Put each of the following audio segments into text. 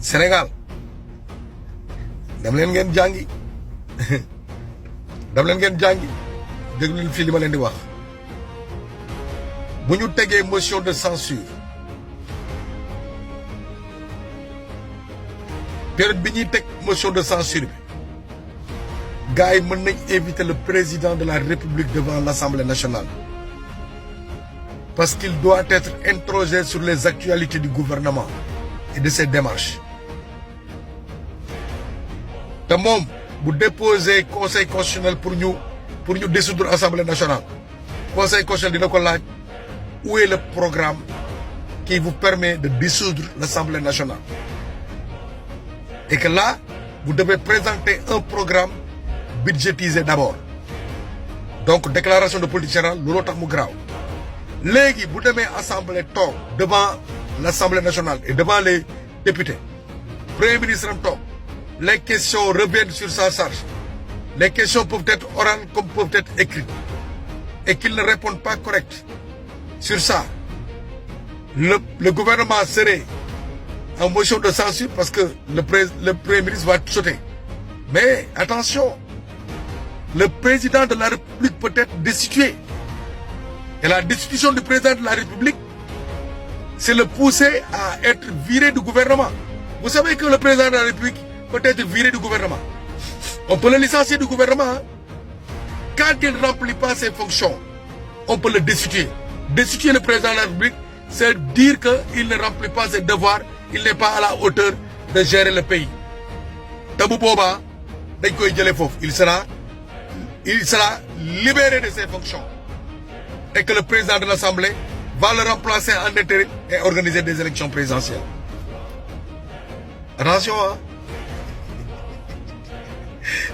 Sénégal dem leen ngeen jàngi dem leen ngeen jàngi déglu leen fii li ma leen di wax bu ñu tegee motion de censure période bi ñuy teg motion de censure bi gars yi mën nañ inviter le président de la République devant l'Assemblée nationale parce qu'il doit être interrogé sur les actualités du gouvernement et de ses démarches te moom bu déposer conseil constitutionnel pour ñu dissoudre Assemblée nationale conseil constitutionnel dina ko laaj où est le programme qui vous permet de dissoudre l'Assemblée nationale et que là vous devez présenter un programme budgétisé d'abord donc déclaration de politique générale looloo tax mu graaw léegi bu demee assemblée toog devant l'Assemblée nationale et devant les députés premier ministre am toog les questions reviennent sur sa charge les questions peuvent être orales comme peuvent être écrites et qu'ils ne répondent pas correct sur ça le gouvernement serait en motion de censure parce que le premier ministre va sauter mais attention le président de la République peut être destitué et la destitution du président de la République c'est le pousser à être viré du gouvernement. Vous savez que le président de la République peut être viré du gouvernement. On peut le licencier du gouvernement. Hein? Quand il ne remplit pas ses fonctions, on peut le destituer. Destituer le président de la République, c'est dire qu'il ne remplit pas ses devoirs, il n'est pas à la hauteur de gérer le pays. Tabou Boba, il sera libéré de ses fonctions. Et que le président de l'Assemblée va le remplacer en intérim et organiser des élections présidentielles. Attention, hein.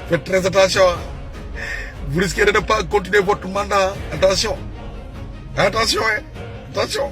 Faites très attention. Hein. Vous risquez de ne pas continuer votre mandat. Hein. Attention. Attention, hein. Attention.